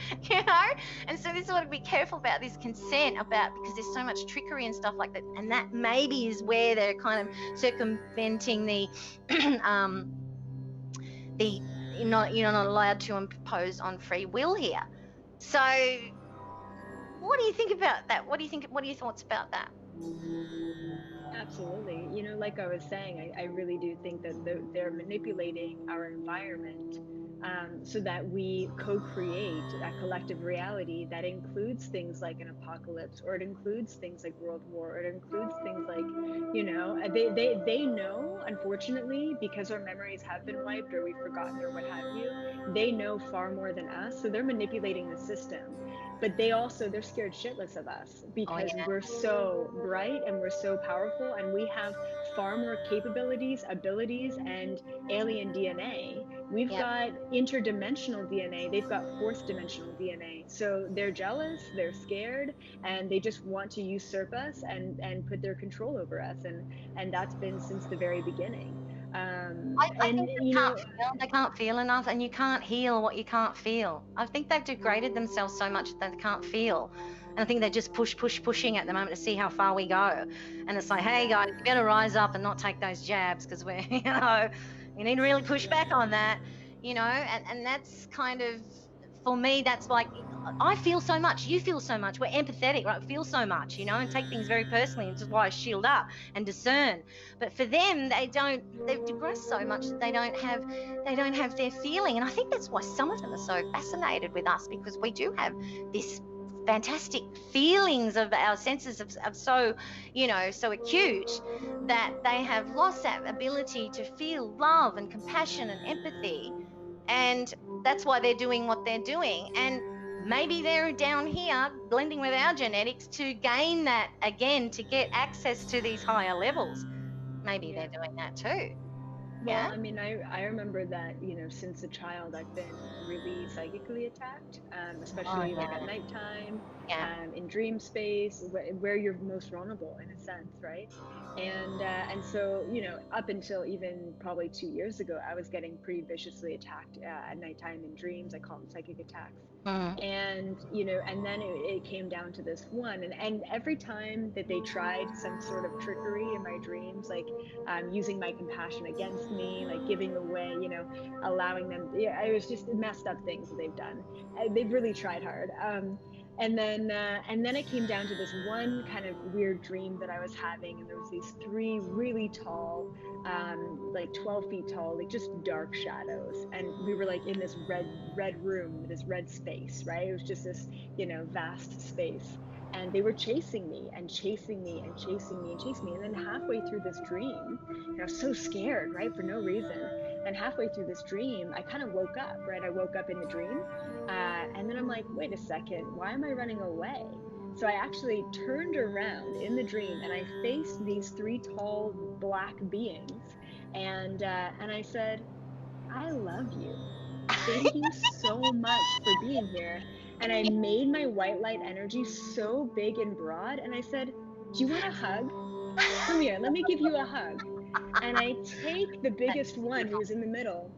And so this is what to be careful about, this consent, because there's so much trickery and stuff like that. And that maybe is where they're kind of circumventing the you're not allowed to impose on free will here. So what do you think about that? What are your thoughts about that? Absolutely. Like I was saying, I really do think that they're manipulating our environment so that we co-create a collective reality that includes things like an apocalypse, or it includes things like world war, or it includes things like, they know, unfortunately, because our memories have been wiped or we've forgotten or what have you, they know far more than us, so they're manipulating the system. But they're scared shitless of us because we're so bright and we're so powerful, and we have far more capabilities, abilities, and alien DNA. We've got interdimensional DNA, they've got fourth dimensional DNA. So they're jealous, they're scared, and they just want to usurp us and put their control over us. And that's been since the very beginning. I think they can't feel enough, and you can't heal what you can't feel. I think they've degraded themselves so much that they can't feel. And I think they're just pushing at the moment to see how far we go. And it's like, hey guys, you better rise up and not take those jabs, because we're, we need to really push back on that, and that's kind of, for me, that's like, I feel so much, you feel so much, we're empathetic, right? Feel so much, and take things very personally, which is why I shield up and discern. But for them, they've digressed so much that they don't have their feeling. And I think that's why some of them are so fascinated with us, because we do have this fantastic feelings of our senses of so, so acute, that they have lost that ability to feel love and compassion and empathy. And that's why they're doing what they're doing. And maybe they're down here blending with our genetics to gain that again, to get access to these higher levels. Maybe they're doing that too. Well, I mean, I remember that, since a child, I've been really psychically attacked, especially like at nighttime, in dream space, where you're most vulnerable in a sense, right? And so, up until even probably 2 years ago, I was getting pretty viciously attacked at nighttime in dreams. I call them psychic attacks. And and then it came down to this one, and every time that they tried some sort of trickery in my dreams, like using my compassion against me, like giving away, allowing them, it was just messed up things that they've done. They've really tried hard. And then it came down to this one kind of weird dream that I was having, and there was these three really tall, like 12 feet tall, like just dark shadows, and we were like in this red room, this red space, right? It was just this, vast space, and they were chasing me and chasing me and chasing me and chasing me. And then halfway through this dream, I was so scared, right, for no reason. And halfway through this dream, I kind of woke up, right? I woke up in the dream, and then I'm like, wait a second, why am I running away? So I actually turned around in the dream, and I faced these three tall black beings, and I said, I love you. Thank you so much for being here. And I made my white light energy so big and broad, and I said, do you want a hug? Come here, let me give you a hug. And I take the biggest one, who's in the middle,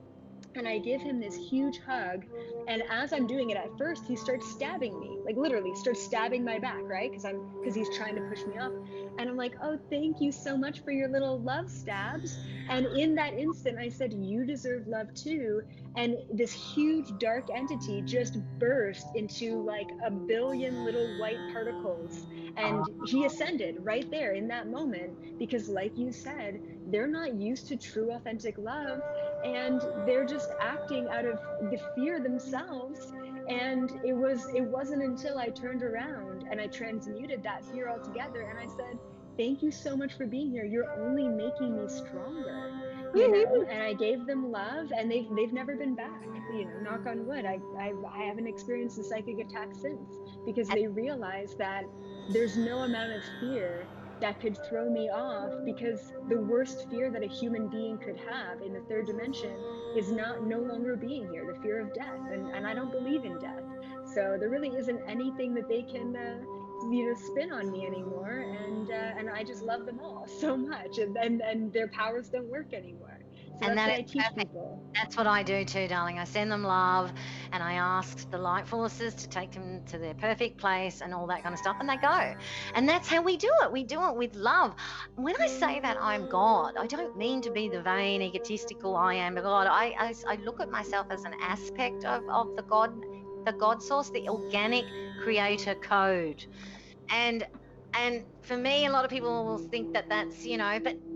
and I give him this huge hug. And as I'm doing it, at first he starts stabbing me, like literally starts stabbing my back, right? Because he's trying to push me off. And I'm like, oh, thank you so much for your little love stabs. And in that instant, I said, you deserve love too. And this huge dark entity just burst into like a billion little white particles. And he ascended right there in that moment, because like you said, they're not used to true authentic love, and they're just acting out of the fear themselves. And it wasn't until I turned around and I transmuted that fear altogether, and I said, thank you so much for being here, you're only making me stronger, and I gave them love, and they've never been back, knock on wood. I haven't experienced a psychic attack since, because they realized that there's no amount of fear that could throw me off, because the worst fear that a human being could have in the third dimension is no longer being here, the fear of death, and I don't believe in death. So there really isn't anything that they can spin on me anymore, and I just love them all so much, and their powers don't work anymore. So that's what I teach people. That's what I do too, darling. I send them love, and I ask the light forces to take them to their perfect place and all that kind of stuff, and they go. And that's how we do it. We do it with love. When I say that I'm God, I don't mean to be the vain, egotistical I am God. I look at myself as an aspect of the God source, the organic creator code. And And for me, a lot of people will think that that's,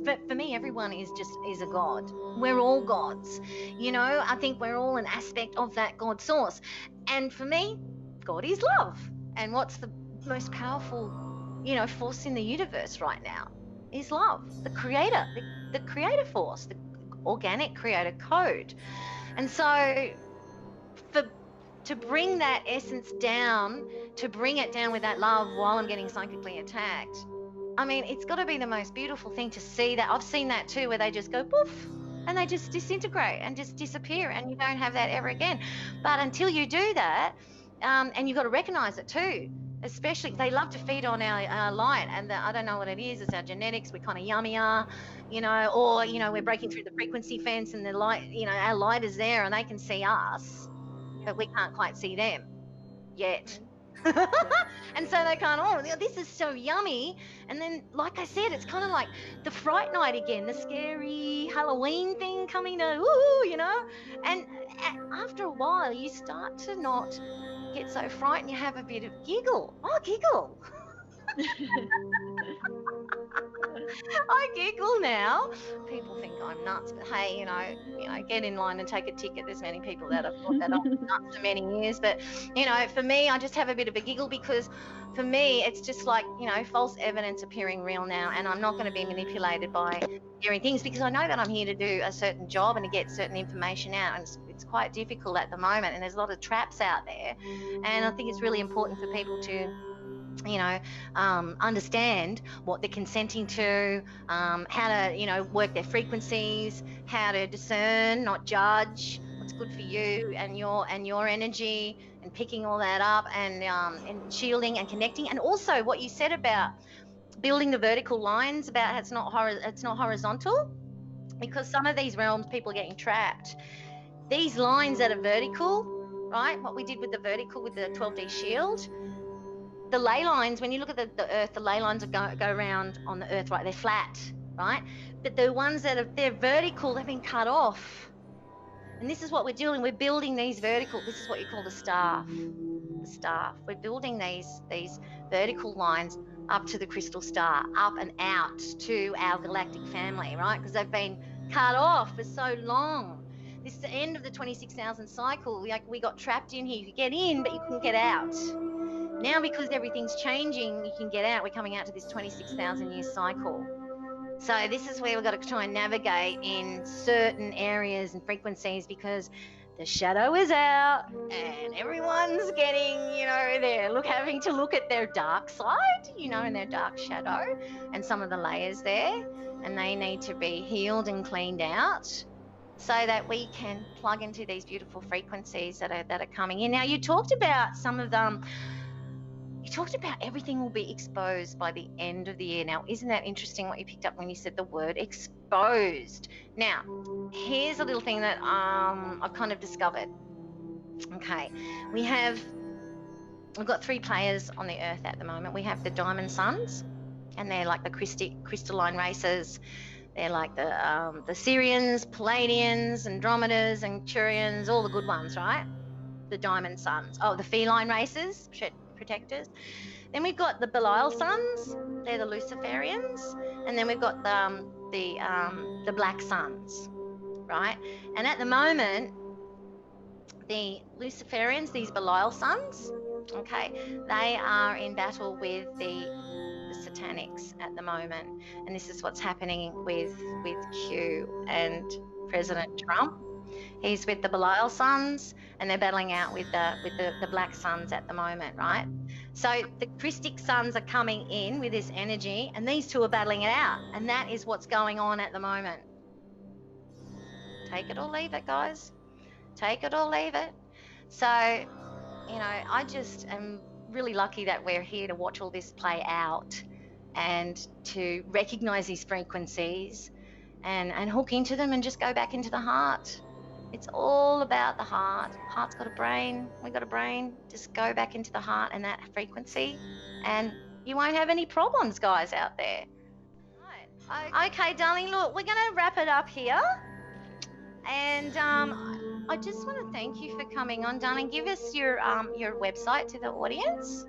but for me, everyone is a God. We're all gods. I think we're all an aspect of that God source. And for me, God is love. And what's the most powerful, force in the universe right now is love, the creator, the creator force, the organic creator code. And so to bring that essence down, to bring it down with that love while I'm getting psychically attacked, I mean, it's got to be the most beautiful thing to see that. I've seen that too, where they just go poof and they just disintegrate and just disappear, and you don't have that ever again. But until you do that, and you've got to recognize it too, especially they love to feed on our light, and I don't know what it is. It's our genetics. We're kind of yummier, or we're breaking through the frequency fence, and the light, our light is there, and they can see us, but we can't quite see them yet. And so they can't, this is so yummy. And then, like I said, it's kind of like the fright night again, the scary Halloween thing coming to, and after a while you start to not get so frightened. You have a bit of giggle. I giggle now. People think I'm nuts, but hey, get in line and take a ticket. There's many people that have thought that I'm nuts for many years, but for me, I just have a bit of a giggle, because for me, it's just like false evidence appearing real now, and I'm not going to be manipulated by hearing things, because I know that I'm here to do a certain job and to get certain information out, and it's quite difficult at the moment, and there's a lot of traps out there, and I think it's really important for people to understand what they're consenting to, how to, work their frequencies, how to discern, not judge, what's good for you and your energy, and picking all that up, and shielding and connecting. And also what you said about building the vertical lines, about it's not horizontal, because some of these realms people are getting trapped. These lines that are vertical, right? What we did with the vertical with the 12D shield, the ley lines, when you look at the earth, the ley lines go around on the earth, right? They're flat, right? But the ones they're vertical, they've been cut off. And this is what we're doing. We're building these vertical, this is what you call the staff. We're building these vertical lines up to the crystal star, up and out to our galactic family, right? Because they've been cut off for so long. This is the end of the 26,000 cycle. We got trapped in here. You could get in, but you couldn't get out. Now, because everything's changing, you can get out. We're coming out to this 26,000 year cycle. So this is where we've got to try and navigate in certain areas and frequencies, because the shadow is out and everyone's getting, having to look at their dark side, and their dark shadow and some of the layers there, and they need to be healed and cleaned out, so that we can plug into these beautiful frequencies that are coming in. Now, you talked about some of them. You talked about everything will be exposed by the end of the year. Now, isn't that interesting what you picked up when you said the word exposed? Now, here's a little thing that I've kind of discovered. Okay, we've got 3 players on the earth at the moment. We have the diamond suns, and they're like the crystalline races. They're like the Syrians, Palladians, Andromedas, and Turians, all the good ones, right? The diamond suns. Oh, the feline races, protectors. Then we've got the Belial suns. They're the Luciferians. And then we've got the black suns, right? And at the moment, the Luciferians, these Belial suns, okay, they are in battle with the satanics at the moment, and this is what's happening with Q and President Trump. He's with the Belial suns, and they're battling out with the black suns at the moment, right? So the Christic suns are coming in with this energy, and these two are battling it out, and that is what's going on at the moment. Take it or leave it, guys. Take it or leave it. So, I just am really lucky that we're here to watch all this play out, and to recognize these frequencies and hook into them and just go back into the heart. It's all about the heart. Heart's got a brain. We got a brain. Just go back into the heart and that frequency, and you won't have any problems, guys, out there. Right. Okay, darling, look, we're going to wrap it up here. And I just want to thank you for coming on, darling. Give us your website to the audience.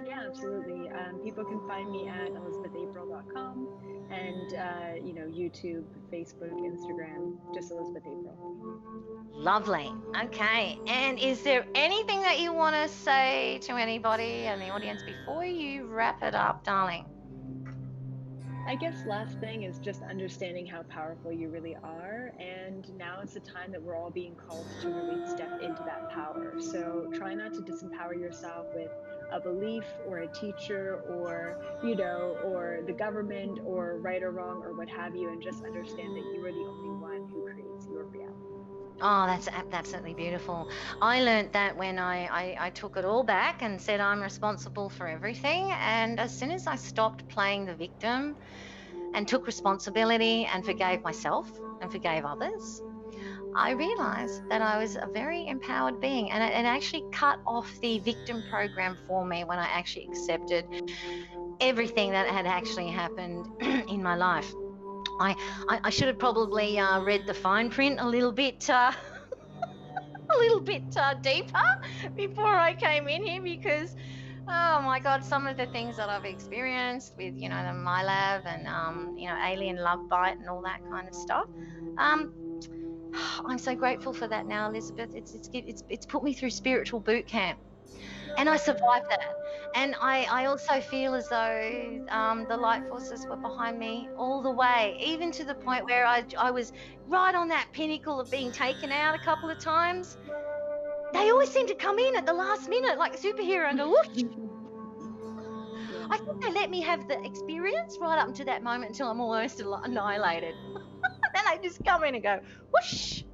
Yeah, absolutely. People can find me at elizabethapril.com and, YouTube, Facebook, Instagram, just Elizabeth April. Lovely. Okay. And is there anything that you want to say to anybody in the audience before you wrap it up, darling? I guess last thing is just understanding how powerful you really are. And now is the time that we're all being called to really step into that power. So try not to disempower yourself with a belief or a teacher or, or the government or right or wrong or what have you. And just understand that you are the only one who creates your reality. Oh, that's absolutely beautiful. I learned that when I took it all back and said I'm responsible for everything. And as soon as I stopped playing the victim and took responsibility and forgave myself and forgave others, I realized that I was a very empowered being, and it actually cut off the victim program for me when I actually accepted everything that had actually happened in my life. I should have probably read the fine print a little bit deeper before I came in here, because oh my God, some of the things that I've experienced with the My Lab and alien love bite and all that kind of stuff. I'm so grateful for that now, Elizabeth. It's put me through spiritual boot camp, and I survived that. And I also feel as though the light forces were behind me all the way, even to the point where I was right on that pinnacle of being taken out a couple of times. They always seem to come in at the last minute like a superhero and go, whoosh. I think they let me have the experience right up to that moment until I'm almost annihilated. Then they just come in and go, whoosh.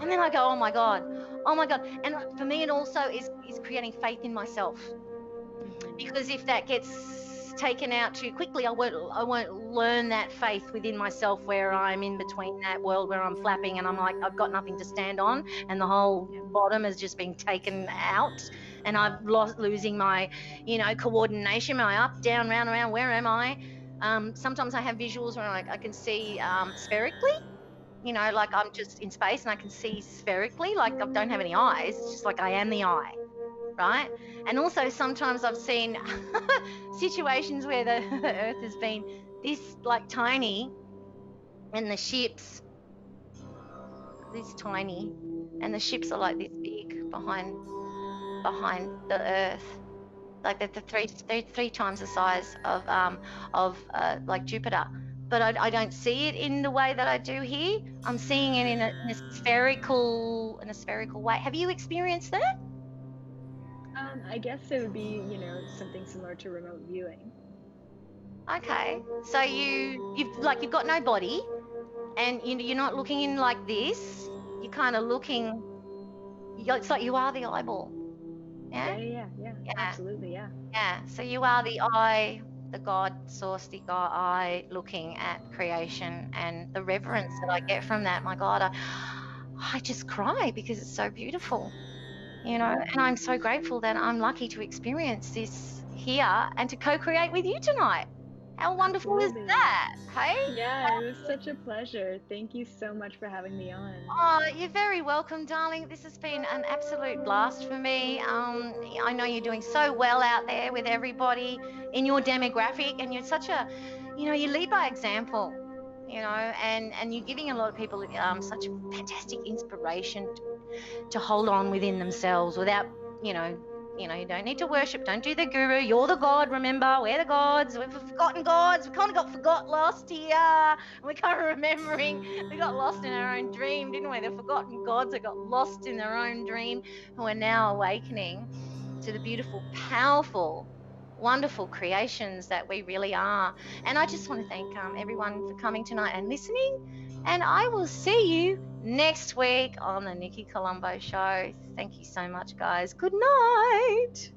And then I go, oh my God. And for me, it also is creating faith in myself. Because if that gets taken out too quickly, I won't learn that faith within myself, where I'm in between that world where I'm flapping and I'm like, I've got nothing to stand on, and the whole bottom has just been taken out, and I've losing my, coordination, my up, down, round, around, where am I? Sometimes I have visuals where I can see spherically, like I'm just in space and I can see spherically, like I don't have any eyes. It's just like I am the eye. Right? And also sometimes I've seen situations where the Earth has been this like tiny, and the ships this tiny, and the ships are like this big behind the Earth, like they're three times the size of like Jupiter. But I don't see it in the way that I do here. I'm seeing it in a spherical way. Have you experienced that? I guess it would be, something similar to remote viewing. Okay, so you've got no body, and you're not looking in like this. You're kind of looking. It's like you are the eyeball. Yeah, absolutely, yeah. Yeah. So you are the eye, the God source, the God eye, looking at creation, and the reverence that I get from that. My God, I just cry because it's so beautiful. And I'm so grateful that I'm lucky to experience this here and to co-create with you tonight. How wonderful is that? Hey? Yeah, it was such a pleasure. Thank you so much for having me on. Oh, you're very welcome, darling. This has been an absolute blast for me. I know you're doing so well out there with everybody in your demographic, and you're such a, you lead by example, and you're giving a lot of people such fantastic inspiration to hold on within themselves without, you don't need to worship. Don't do the guru. You're the God. Remember, we're the gods. We've forgotten gods. We kind of got lost here. We're kind of remembering. We got lost in our own dream, didn't we? The forgotten gods that got lost in their own dream, who are now awakening to the beautiful, powerful, wonderful creations that we really are. And I just want to thank everyone for coming tonight and listening. And I will see you next week on the Nikki Colombo Show. Thank you so much, guys. Good night.